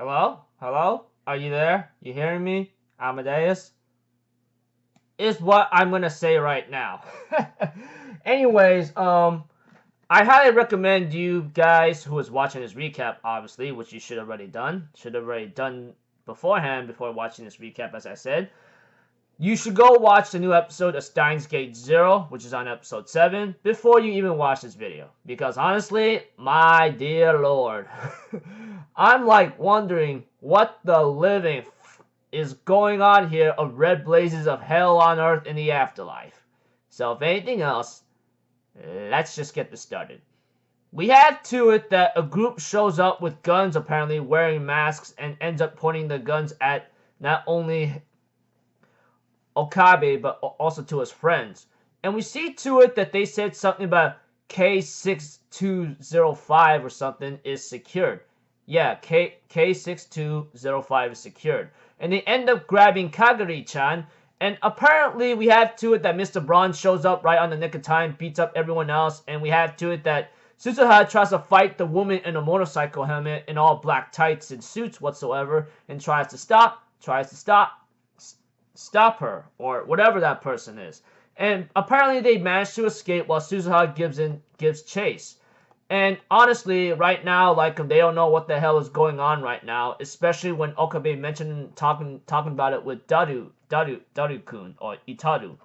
Hello? Hello? Are you there? You hearing me? Amadeus? Is what I'm gonna say right now. Anyways, I highly recommend you guys who is watching this recap, obviously, which you should have already done. Should have already done beforehand before watching this recap, as I said. You should go watch the new episode of Steins Gate 0, which is on episode 7, before you even watch this video. Because honestly, my dear lord, I'm like wondering what the living is going on here of red blazes of hell on earth in the afterlife. So if anything else, let's just get this started. We have to it that a group shows up with guns, apparently wearing masks, and ends up pointing the guns at not only Okabe, but also to his friends. And we see to it that they said something about K6205 or something is secured. Yeah, K6205 is secured. And they end up grabbing Kagari-chan. And apparently we have to it that Mr. Braun shows up right on the nick of time, beats up everyone else. And we have to it that Suzuha tries to fight the woman in a motorcycle helmet in all black tights and suits whatsoever. And tries to stop her, or whatever that person is. And apparently they managed to escape while Suzuha gives chase. And honestly, right now, like, they don't know what the hell is going on right now, especially when Okabe mentioned talking about it with Daru-kun, or Itaru.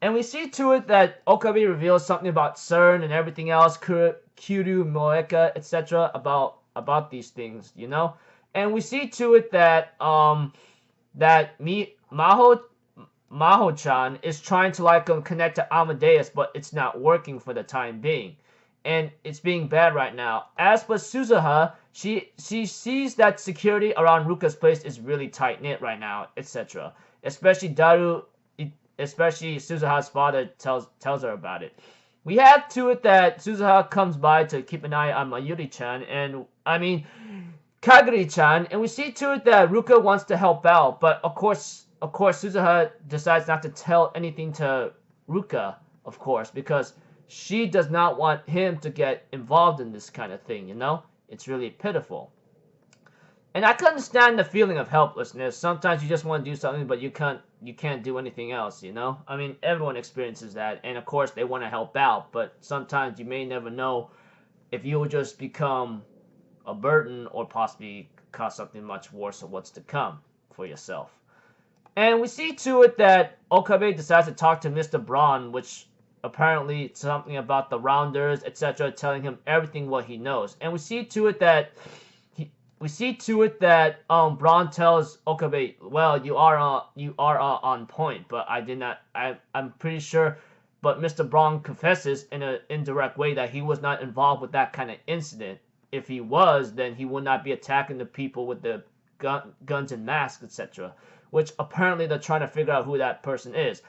And we see to it that Okabe reveals something about CERN and everything else, Kuru, Moeka, etc. about these things, you know? And we see to it that Maho-chan is trying to like connect to Amadeus, but it's not working for the time being, and it's being bad right now. As for Suzuha, she sees that security around Ruka's place is really tight knit right now, etc. Especially Suzuha's father tells her about it. We have to it that Suzuha comes by to keep an eye on Mayuri-chan, and Kagari-chan, and we see to it that Ruka wants to help out, but of course Suzuha decides not to tell anything to Ruka, of course, because she does not want him to get involved in this kind of thing, you know? It's really pitiful. And I can understand the feeling of helplessness. Sometimes you just want to do something, but you can't do anything else, you know? I mean, everyone experiences that, and of course they want to help out, but sometimes you may never know if you will just become a burden or possibly cause something much worse of what's to come for yourself. And we see to it that Okabe decides to talk to Mr. Braun, which apparently it's something about the rounders, etc., telling him everything what he knows. And we see to it that Braun tells Okabe, well, you are on point, but I'm pretty sure, but Mr. Braun confesses in an indirect way that he was not involved with that kind of incident. If he was, then he would not be attacking the people with the guns and masks, etc. Which apparently they're trying to figure out who that person is,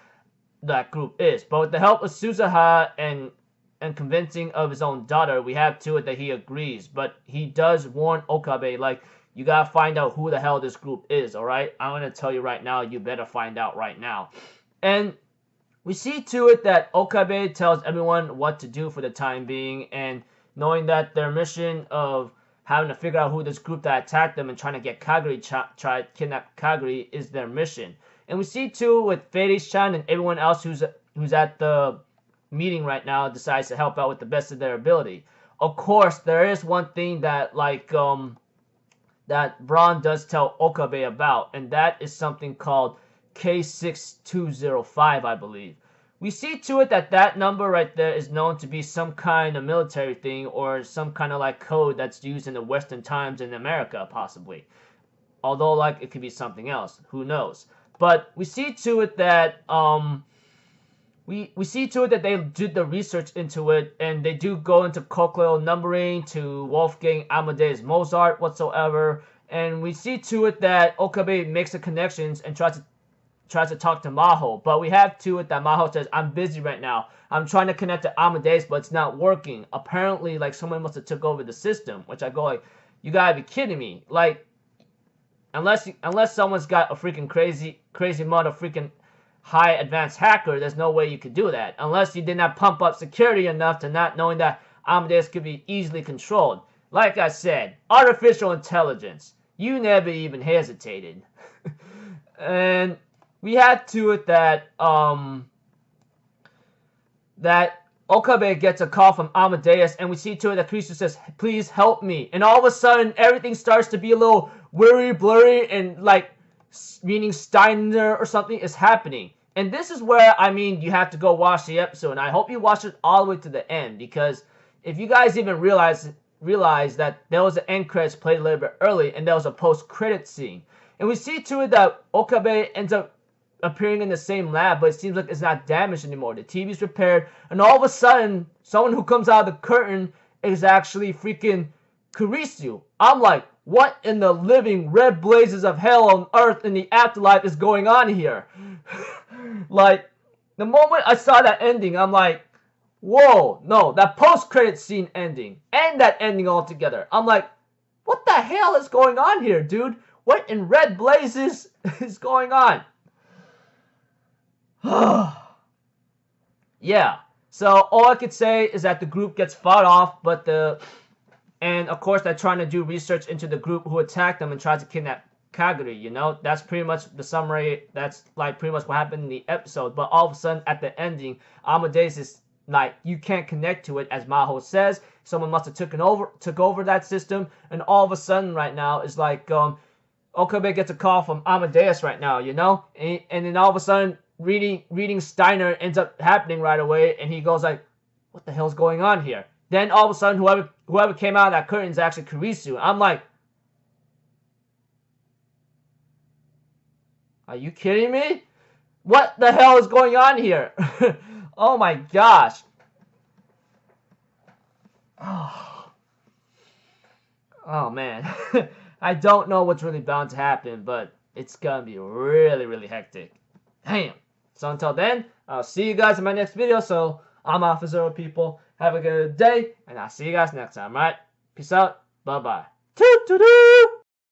that group is. But with the help of Suzuha and convincing of his own daughter, we have to it that he agrees. But he does warn Okabe, like, you gotta find out who the hell this group is, alright? I'm gonna tell you right now, you better find out right now. And we see to it that Okabe tells everyone what to do for the time being, and knowing that their mission of having to figure out who this group that attacked them and trying to get Kagari, try to kidnap Kagari, is their mission. And we see too with Feiris-chan and everyone else who's at the meeting right now decides to help out with the best of their ability. Of course, there is one thing that that Braun does tell Okabe about, and that is something called K6205, I believe. We see to it that number right there is known to be some kind of military thing or some kind of like code that's used in the Western times in America, possibly. Although like it could be something else, who knows? But we see to it that we see to it that they did the research into it, and they do go into cochlear numbering to Wolfgang Amadeus Mozart whatsoever. And we see to it that Okabe makes the connections and tries to talk to Maho, but we have to it that Maho says, I'm busy right now. I'm trying to connect to Amadeus, but it's not working. Apparently, like, someone must have took over the system, which I go like, you gotta be kidding me. Like, unless someone's got a freaking crazy mother freaking high advanced hacker, there's no way you could do that. Unless you did not pump up security enough to not knowing that Amadeus could be easily controlled. like I said, artificial intelligence. You never even hesitated. And we had to it that Okabe gets a call from Amadeus, and we see to it that Kurisu says, "Please help me." And all of a sudden, everything starts to be a little weary, blurry, and like meaning Steiner or something is happening. And this is where, I mean, you have to go watch the episode, and I hope you watch it all the way to the end, because if you guys even realize that there was an end credits played a little bit early, and there was a post-credit scene. And we see to it that Okabe ends up appearing in the same lab, but it seems like it's not damaged anymore. The TV's repaired, and all of a sudden, someone who comes out of the curtain is actually freaking Kurisu. I'm like, what in the living red blazes of hell on earth in the afterlife is going on here? Like, the moment I saw that ending, I'm like, whoa, no, that post-credit scene ending, and that ending altogether. I'm like, what the hell is going on here, dude? What in red blazes is going on? Yeah, so all I could say is that the group gets fought off, and of course they're trying to do research into the group who attacked them and tried to kidnap Kaguri, you know? That's pretty much the summary. That's like pretty much what happened in the episode. But all of a sudden at the ending, Amadeus is like, you can't connect to it, as Maho says. Someone must have took over that system, and all of a sudden right now is like Okabe gets a call from Amadeus right now, you know? And then all of a sudden reading Steiner ends up happening right away, and he goes like, what the hell's going on here? Then all of a sudden whoever came out of that curtain is actually Kurisu. I'm like, are you kidding me? What the hell is going on here? Oh my gosh. Oh man. I don't know what's really bound to happen, but it's gonna be really, really hectic. Damn. So until then, I'll see you guys in my next video. So I'm Alpha Zero, people. Have a good day, and I'll see you guys next time, right? Peace out. Bye-bye. Toot-toot-toot!